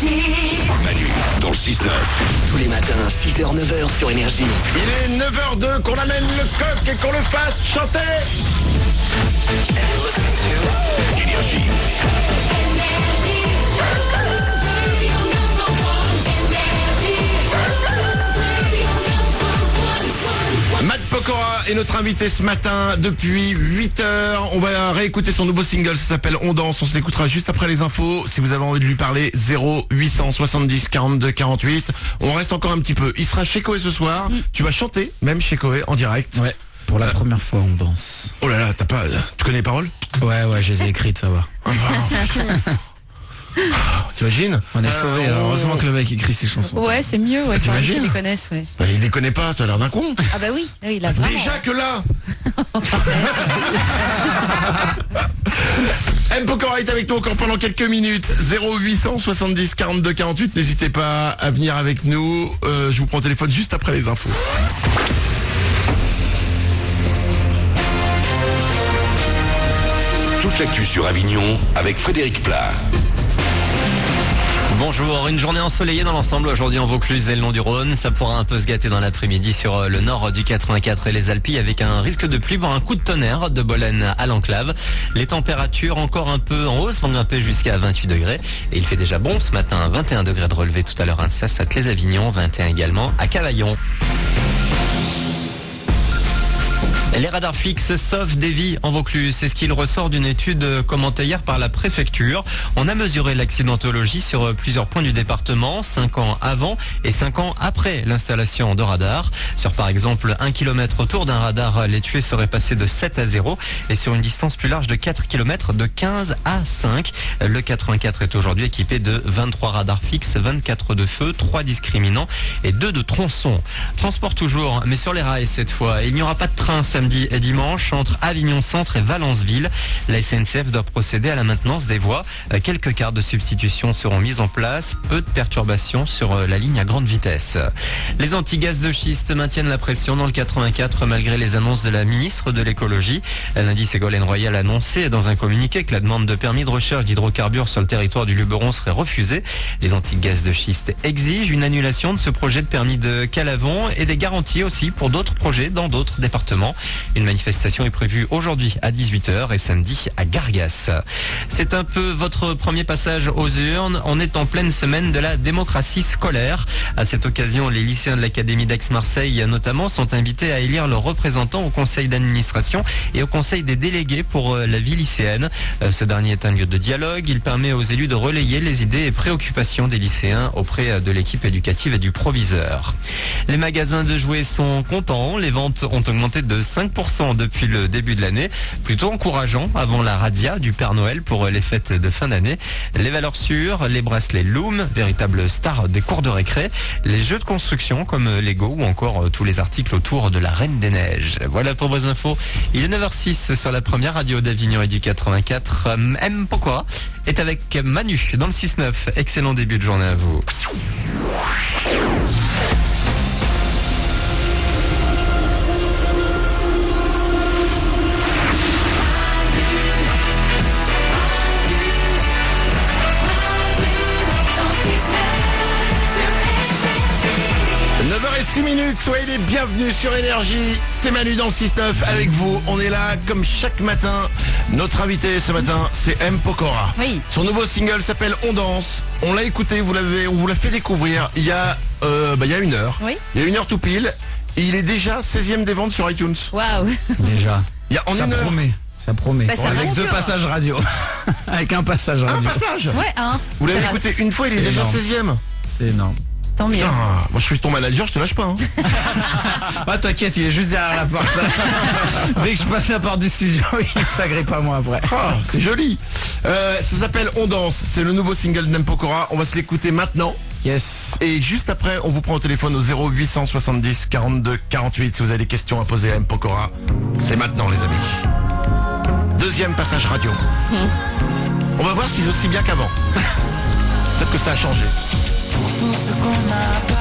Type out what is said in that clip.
Manu, dans le 6-9. Tous les matins, 6h-9h sur Énergie. Il est 9h02, qu'on amène le coq et qu'on le fasse chanter. Énergie. Matt Pokora est notre invité ce matin depuis 8h. On va réécouter son nouveau single, ça s'appelle On danse. On se l'écoutera juste après les infos. Si vous avez envie de lui parler, 0870 42 48. On reste encore un petit peu. Il sera chez Koé ce soir. Tu vas chanter, même chez Koé, en direct. Ouais, pour la première fois on danse. Oh là là, tu connais les paroles? Ouais, je les ai écrites, ça va. T'imagines? On est sauvés, alors heureusement que le mec écrit ses chansons. Ouais, c'est mieux, ouais, quand même t'imagines qu'ils les connaissent, ouais. Bah, il les connaît pas, tu as l'air d'un con. Ah bah oui, il a vraiment... Déjà que là. M. Pokora est avec nous encore pendant quelques minutes. 0870 42 48. N'hésitez pas à venir avec nous. Je vous prends au téléphone juste après les infos. Toute l'actu sur Avignon avec Frédéric Plat. Bonjour, une journée ensoleillée dans l'ensemble aujourd'hui en Vaucluse et le long du Rhône. Ça pourra un peu se gâter dans l'après-midi sur le nord du 84 et les Alpilles avec un risque de pluie, voire un coup de tonnerre de Bolène à l'Enclave. Les températures encore un peu en hausse vont grimper jusqu'à 28 degrés. Et il fait déjà bon ce matin, 21 degrés de relevé tout à l'heure à Sassat-les-Avignon, 21 également à Cavaillon. Les radars fixes sauvent des vies en Vaucluse. C'est ce qu'il ressort d'une étude commentée hier par la préfecture. On a mesuré l'accidentologie sur plusieurs points du département, 5 ans avant et 5 ans après l'installation de radars. Sur par exemple 1 km autour d'un radar, les tués seraient passés de 7 à 0 et sur une distance plus large de 4 km de 15 à 5. Le 84 est aujourd'hui équipé de 23 radars fixes, 24 de feu, 3 discriminants et 2 de tronçons. Transport toujours, mais sur les rails cette fois. Il n'y aura pas de train samedi et dimanche entre Avignon Centre et Valenceville. La SNCF doit procéder à la maintenance des voies. Quelques cartes de substitution seront mises en place. Peu de perturbations sur la ligne à grande vitesse. Les anti-gaz de schiste maintiennent la pression dans le 84 malgré les annonces de la ministre de l'écologie. Lundi, Ségolène Royal a annoncé dans un communiqué que la demande de permis de recherche d'hydrocarbures sur le territoire du Luberon serait refusée. Les anti-gaz de schiste exigent une annulation de ce projet de permis de Calavon et des garanties aussi pour d'autres projets dans d'autres départements. Une manifestation est prévue aujourd'hui à 18h et samedi à Gargas. C'est un peu votre premier passage aux urnes. On est en pleine semaine de la démocratie scolaire. À cette occasion, les lycéens de l'Académie d'Aix-Marseille notamment sont invités à élire leurs représentants au conseil d'administration et au conseil des délégués pour la vie lycéenne. Ce dernier est un lieu de dialogue. Il permet aux élus de relayer les idées et préoccupations des lycéens auprès de l'équipe éducative et du proviseur. Les magasins de jouets sont contents. Les ventes ont augmenté de 5% depuis le début de l'année. Plutôt encourageant avant la radia du Père Noël pour les fêtes de fin d'année. Les valeurs sûres, les bracelets Loom, véritable star des cours de récré. Les jeux de construction comme Lego ou encore tous les articles autour de la Reine des Neiges. Voilà pour vos infos. Il est 9h06 sur la première radio d'Avignon et du 84. M. Pokora est avec Manu dans le 6-9. Excellent début de journée à vous. 9h06, soyez les bienvenus sur Énergie. C'est Manu dans le 6-9 avec vous. On est là comme chaque matin. Notre invité ce matin, c'est M. Pokora. Oui. Son nouveau single s'appelle On danse. On l'a écouté, on vous l'a fait découvrir il y a 1 heure. Oui. Il y a 1 heure tout pile. Et il est déjà 16e des ventes sur iTunes. Waouh. Déjà. Il y a en Ça 1 heure. promet. Ça promet. Bah, ça Avec rassure. 2 passages radio. Avec un passage Un radio. passage. Ouais, hein. Vous l'avez Ça va. écouté une fois, il est C'est déjà énorme. 16e. C'est énorme. Tant mieux. Putain, moi je suis ton manager, je te lâche pas. Hein. Ah t'inquiète, il est juste derrière la porte. Dès que je passe la porte du studio, il s'agrippe à moi après. Ah, c'est joli. Ça s'appelle On danse. C'est le nouveau single d'M. Pokora. On va se l'écouter maintenant. Yes. Et juste après, on vous prend au téléphone au 0870 42 48 si vous avez des questions à poser à M. Pokora. C'est maintenant, les amis. Deuxième passage radio. On va voir si c'est aussi bien qu'avant. Peut-être que ça a changé. Pour tout ce qu'on a